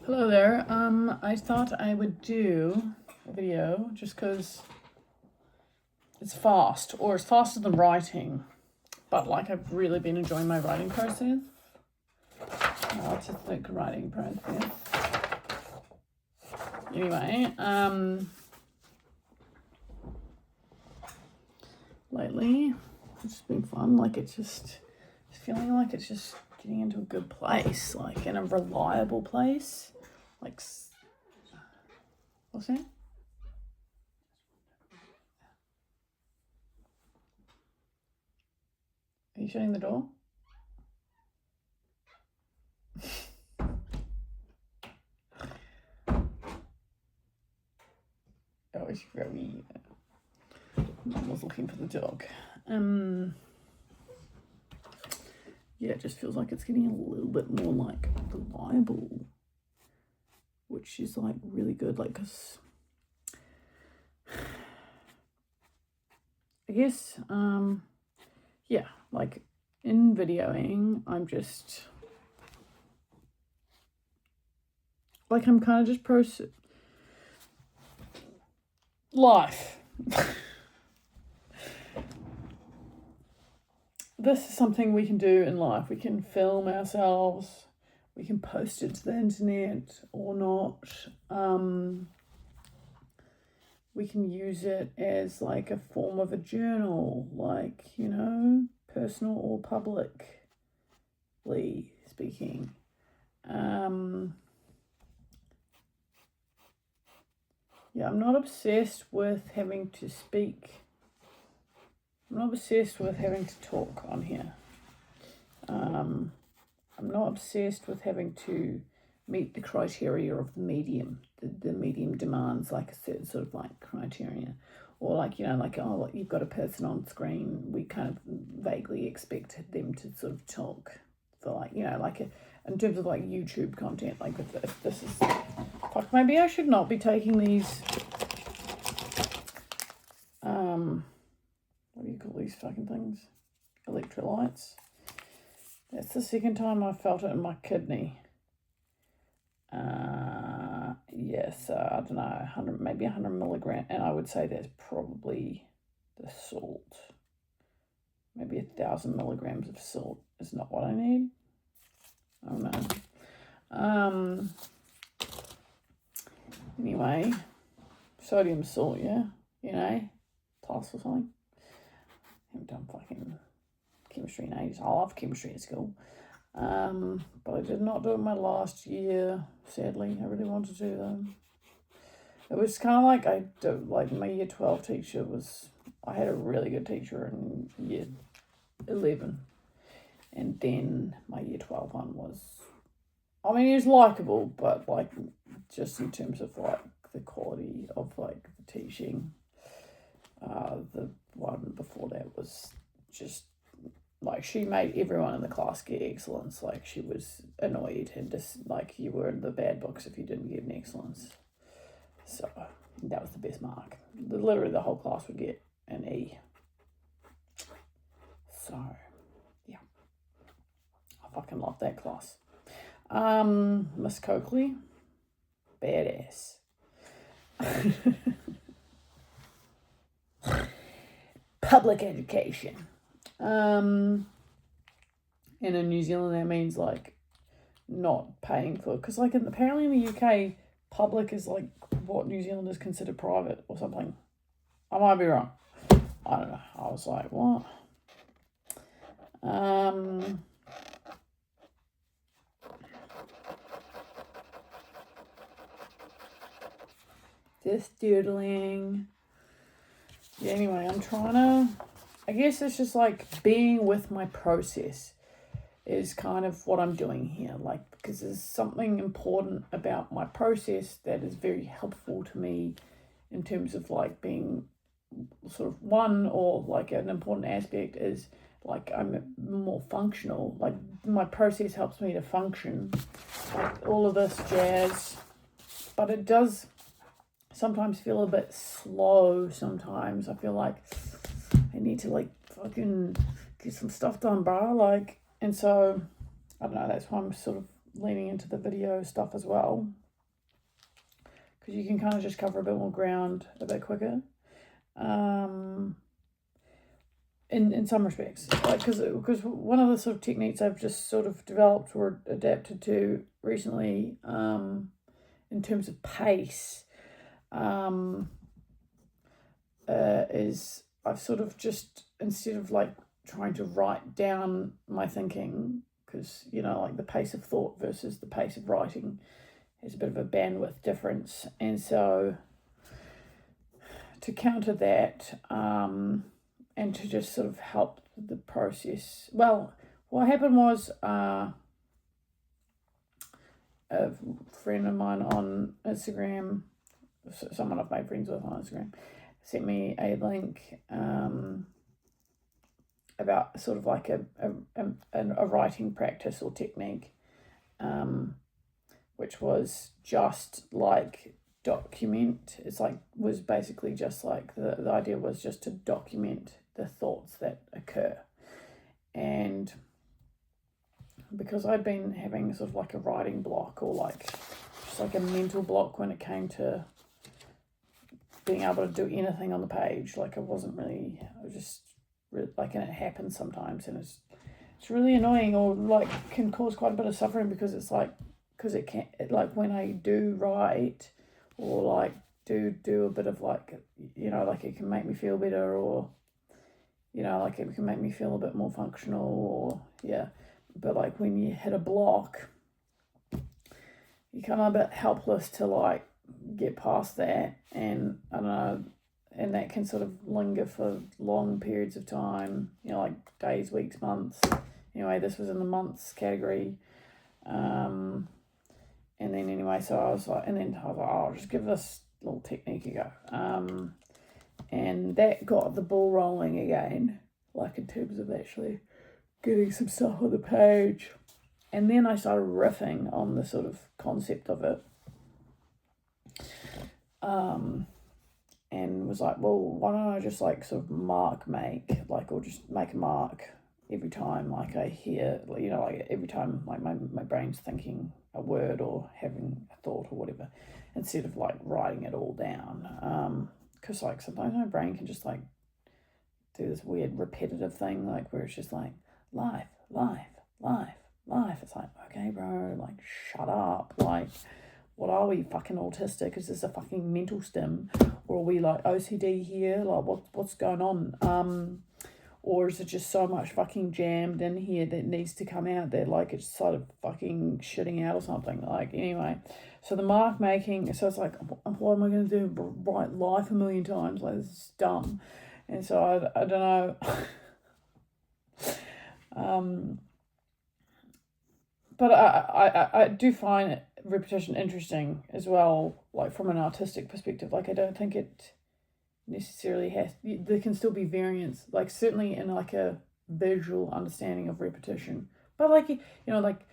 Hello there. I thought I would do a video just because it's fast, or it's faster than writing. But like I've really been enjoying my writing process. It's a thick writing process. Anyway, lately it's been fun. Like it's just feeling like it's just getting into a good place, like in a reliable place. Like, what's that? Are you shutting the door? Oh, it's very. Mum was looking for the dog. Yeah, it just feels like it's getting a little bit more like reliable, which is like really good. Like, cause I guess, yeah, like in videoing, I'm just like I'm kind of just life. This is something we can do in life. We can film ourselves. We can post it to the internet or not. We can use it as like a form of a journal, like, personal or publicly speaking. Yeah, I'm not obsessed with having to speak. I'm not obsessed with having to talk on here. I'm not obsessed with having to meet the criteria of the medium. The medium demands like a certain sort of like criteria. Or like, you've got a person on screen, we kind of vaguely expect them to sort of talk for like, in terms of like YouTube content, like if this is, fuck, maybe I should not be taking these, what do you call these fucking things? Electrolytes. That's the second time I felt it in my kidney. Yes, I don't know, 100, maybe 100 milligram, and I would say that's probably the salt. Maybe 1,000 milligrams of salt is not what I need. I don't know. Anyway, sodium salt, yeah, plus or something. I haven't done fucking chemistry in ages. I love chemistry at school. But I did not do it my last year, sadly. I really wanted to though. It was kind of like my year 12 teacher I had a really good teacher in year 11. And then my year 12 one he was likable, but like just in terms of like the quality of like the teaching, the one before that was just like she made everyone in the class get excellence. Like she was annoyed and just like you were in the bad books if you didn't get an excellence. So that was the best mark. Literally the whole class would get an E. So yeah, I fucking love that class. Miss Coakley, badass. Public education. And in New Zealand that means like not paying for, because like apparently in the UK public is like what New Zealanders consider private or something. I might be wrong. I don't know. I was like, what? Just doodling. Yeah, anyway, I guess it's just like being with my process is kind of what I'm doing here. Like, because there's something important about my process that is very helpful to me in terms of like being sort of one, or like an important aspect is like I'm more functional. Like my process helps me to function, like all of this jazz. But it does sometimes feel a bit slow. Sometimes I feel like I need to like fucking get some stuff done, bro. Like, and so I don't know. That's why I'm sort of leaning into the video stuff as well, because you can kind of just cover a bit more ground a bit quicker. In some respects, like because one of the sort of techniques I've just sort of developed or adapted to recently, in terms of pace, is I've sort of just, instead of like trying to write down my thinking, because like the pace of thought versus the pace of writing is a bit of a bandwidth difference, and so to counter that, and to just sort of help the process. Well, what happened was a friend of mine on Instagram, someone I've made friends with on Instagram, sent me a link about sort of like a writing practice or technique, which was just like document. It's like, was basically just like the idea was just to document the thoughts that occur. And because I'd been having sort of like a writing block, or like just like a mental block when it came to being able to do anything on the page, like I was just like, and it happens sometimes, and it's really annoying, or like can cause quite a bit of suffering, because it's like, because like when I do write, or like do a bit of like, like it can make me feel better, or like it can make me feel a bit more functional, or but like when you hit a block, you kind of a bit helpless to like get past that, and I don't know, and that can sort of linger for long periods of time, like days, weeks, months. Anyway, this was in the months category. And then anyway, so I was like, oh, I'll just give this little technique a go. And that got the ball rolling again, like in terms of actually getting some stuff on the page. And then I started riffing on the sort of concept of it. And was like, well, why don't I just like sort of or just make a mark every time like I hear, like every time like my brain's thinking a word or having a thought or whatever, instead of like writing it all down. Because like sometimes my brain can just like do this weird repetitive thing, like where it's just like life. It's like, okay, bro, like shut up, like what are we, fucking autistic? Is this a fucking mental stim, or are we like OCD here? Like what's going on? Or is it just so much fucking jammed in here that needs to come out that like it's sort of fucking shitting out or something? Like anyway, so the mark making, so it's like, what am I going to do? Write life a million times? Like this is dumb. And so I don't know. But I do find repetition interesting as well, like from an artistic perspective. Like I don't think it necessarily there can still be variance, like certainly in like a visual understanding of repetition, but like like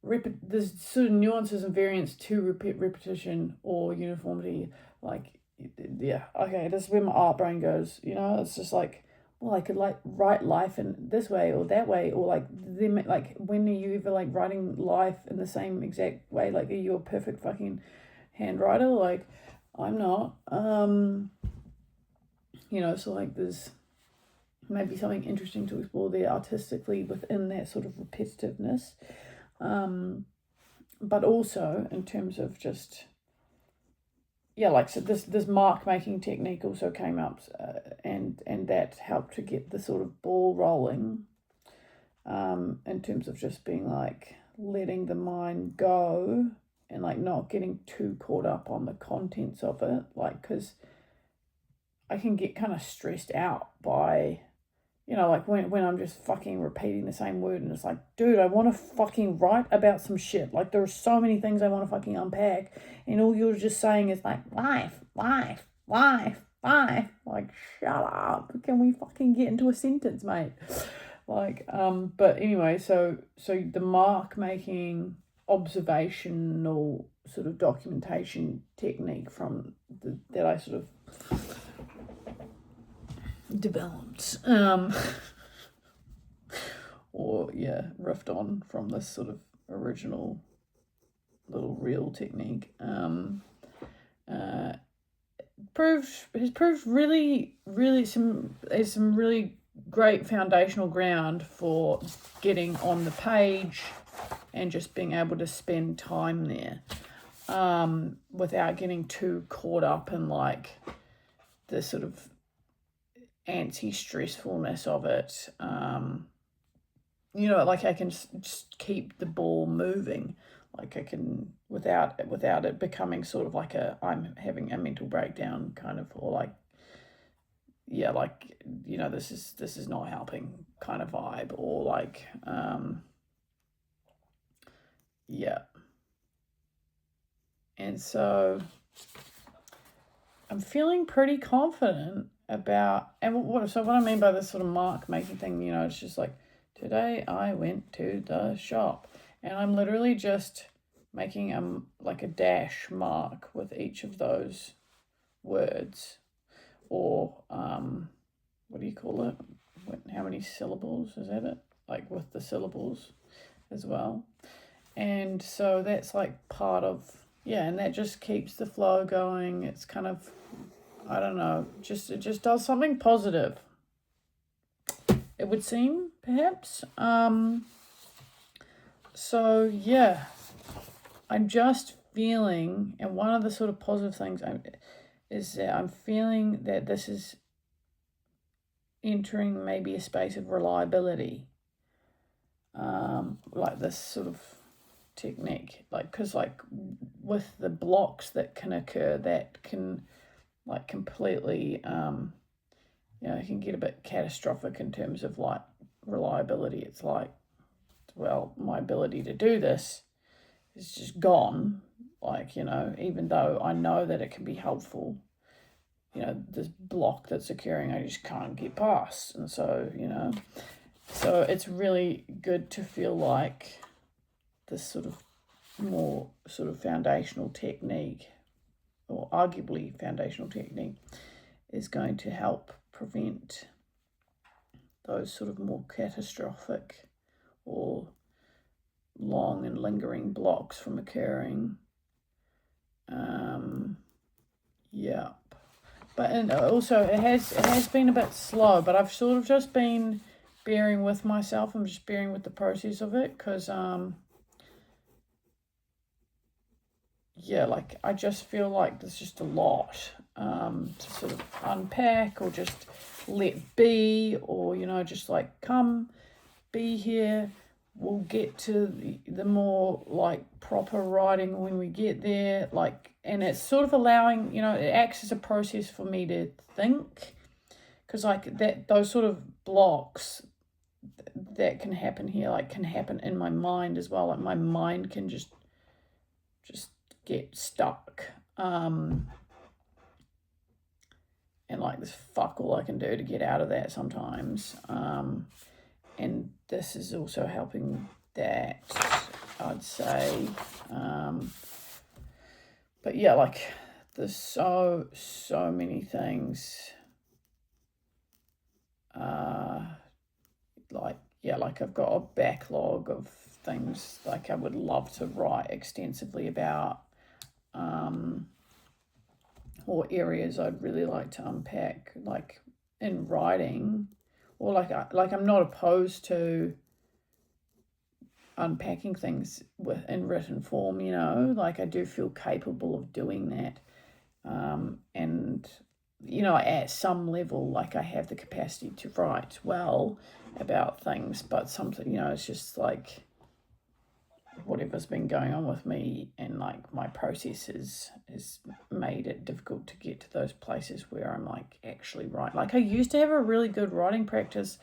there's sort of nuances and variance to repetition or uniformity. Like okay, this is where my art brain goes. It's just like, well, I could like write life in this way or that way, or like them, like when are you ever like writing life in the same exact way? Like, are you a perfect fucking handwriter? Like I'm not. So like there's maybe something interesting to explore there artistically within that sort of repetitiveness, but also in terms of just like, so this mark making technique also came up, and that helped to get the sort of ball rolling, in terms of just being like letting the mind go and like not getting too caught up on the contents of it, like, because I can get kind of stressed out by, like when I'm just fucking repeating the same word, and it's like, dude, I want to fucking write about some shit. Like there are so many things I want to fucking unpack, and all you're just saying is like life. Like shut up. Can we fucking get into a sentence, mate? Like, but anyway, so the mark making observational sort of documentation technique that I sort of developed, or riffed on from this sort of original little reel technique. Has proved really, really some really great foundational ground for getting on the page and just being able to spend time there, without getting too caught up in like the sort of anti-stressfulness of it. Like I can just keep the ball moving. Like I can, without it becoming sort of like I'm having a mental breakdown kind of, or like, yeah, like, this is not helping kind of vibe, or like, yeah. And so I'm feeling pretty confident about, and what I mean by this sort of mark making thing, it's just like, today I went to the shop, and I'm literally just making a dash mark with each of those words, or what do you call it? How many syllables is that it? Like with the syllables as well. And so that's like part of, and that just keeps the flow going. It's kind of, I don't know, it just does something positive, it would seem, perhaps. So yeah, I'm just feeling, and one of the sort of positive things is that I'm feeling that this is entering maybe a space of reliability, like this sort of technique, like, because like with the blocks that can occur, that can like completely, it can get a bit catastrophic in terms of like reliability. It's like, well, my ability to do this is just gone. Like, even though I know that it can be helpful, this block that's occurring, I just can't get past. And so, so it's really good to feel like this sort of more sort of foundational technique, or arguably foundational technique, is going to help prevent those sort of more catastrophic or long and lingering blocks from occurring. Yeah. But, and also it has been a bit slow, but I've sort of just been bearing with myself. I'm just bearing with the process of it, because like I just feel like there's just a lot to sort of unpack, or just let be, or just like come be here. We'll get to the more like proper writing when we get there, like, and it's sort of allowing, it acts as a process for me to think, because like those sort of blocks that can happen here, like, can happen in my mind as well. Like my mind can just get stuck, and like there's fuck all I can do to get out of that sometimes, and this is also helping that, I'd say. But yeah, like there's so many things, like I've got a backlog of things like I would love to write extensively about, or areas I'd really like to unpack, like in writing, or like I'm not opposed to unpacking things in written form. Like I do feel capable of doing that, and at some level, like I have the capacity to write well about things, but something, it's just like whatever's been going on with me and like my processes has made it difficult to get to those places where I'm like actually write. Like I used to have a really good writing practice.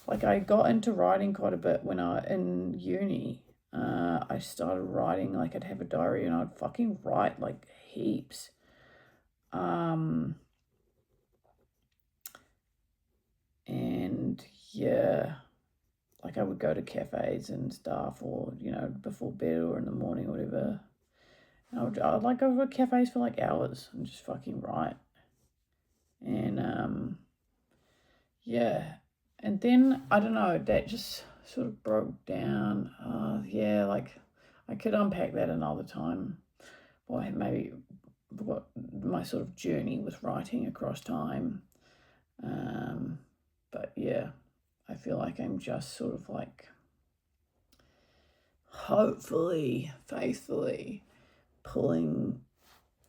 Like I got into writing quite a bit when in uni. I started writing, like I'd have a diary and I'd fucking write like heaps. And yeah, like I would go to cafes and stuff, or before bed or in the morning or whatever. And I'd like go to cafes for like hours and just fucking write. And yeah, and then I don't know, that just sort of broke down. Like I could unpack that another time. Or maybe what my sort of journey with writing across time. But yeah, I feel like I'm just sort of like hopefully, faithfully pulling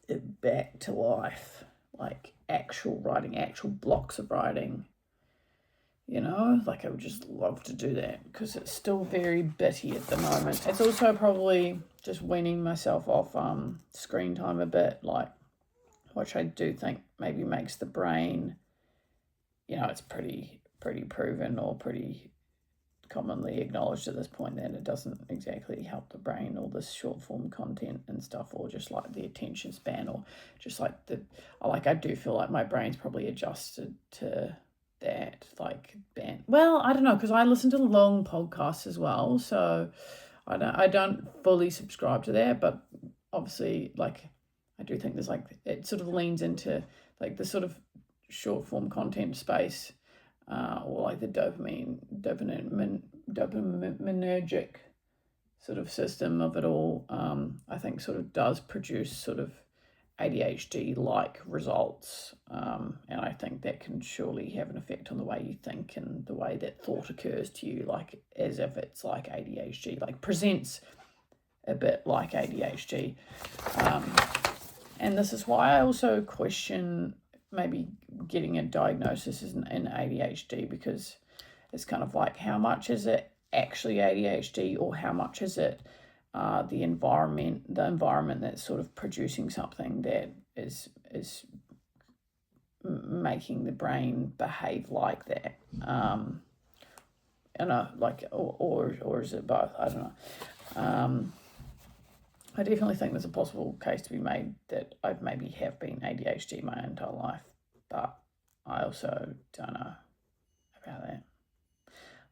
it back to life, like actual writing, actual blocks of writing. Like I would just love to do that because it's still very bitty at the moment. It's also probably just weaning myself off screen time a bit, like, which I do think maybe makes the brain, it's pretty proven or pretty commonly acknowledged at this point that it doesn't exactly help the brain, all this short form content and stuff, or just like the attention span, or just like I do feel like my brain's probably adjusted to that, like, band. Well, I don't know, because I listen to long podcasts as well, so I don't fully subscribe to that, but obviously, like, I do think there's like, it sort of leans into like the sort of short form content space, or like the dopaminergic sort of system of it all. I think sort of does produce sort of ADHD-like results, and I think that can surely have an effect on the way you think and the way that thought occurs to you, like as if it's like ADHD, like presents a bit like ADHD. And this is why I also question maybe getting a diagnosis in ADHD, because it's kind of like, how much is it actually ADHD, or how much is it the environment that's sort of producing something that is making the brain behave like that. Like, or is it both? I don't know. I definitely think there's a possible case to be made that I maybe have been ADHD my entire life, but I also don't know about that.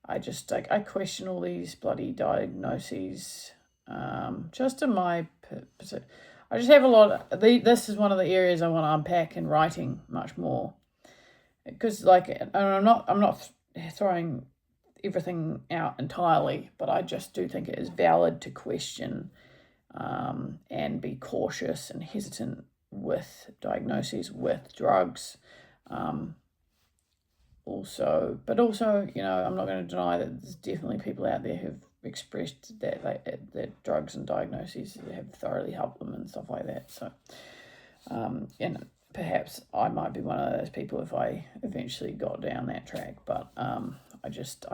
I just I question all these bloody diagnoses. Just in my, I just have a lot. This is one of the areas I want to unpack in writing much more, because I'm not throwing everything out entirely, but I just do think it is valid to question, and be cautious and hesitant with diagnoses with drugs. Also, I'm not going to deny that there's definitely people out there who've expressed that drugs and diagnoses have thoroughly helped them and stuff like that. So, and perhaps I might be one of those people if I eventually got down that track. But I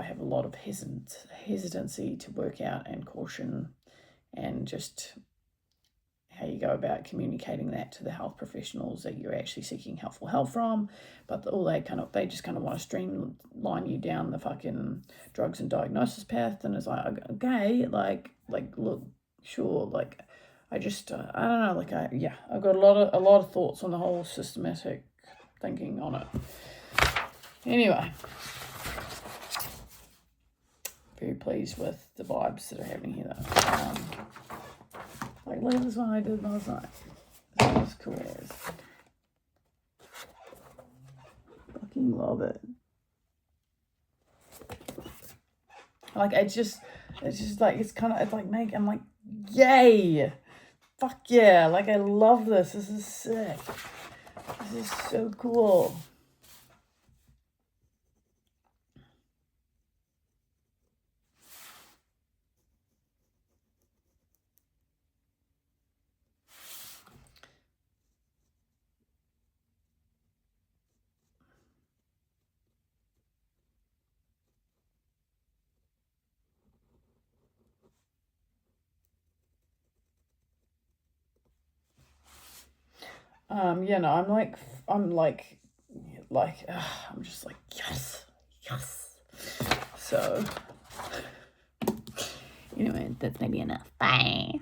have a lot of hesitancy to work out, and caution, and just how you go about communicating that to the health professionals that you're actually seeking helpful help from. But they just kind of want to streamline you down the fucking drugs and diagnosis path. And it's like, okay, like look, sure, like, I just I don't know, like I've got a lot of thoughts on the whole systematic thinking on it. Anyway, very pleased with the vibes that are happening here though. Like, look at this one I did last night. This was cool as. Fucking love it. Like, it's just like, I'm like, yay! Fuck yeah! Like, I love this. This is sick. This is so cool. I'm just like, yes. So, anyway, that's maybe enough. Bye.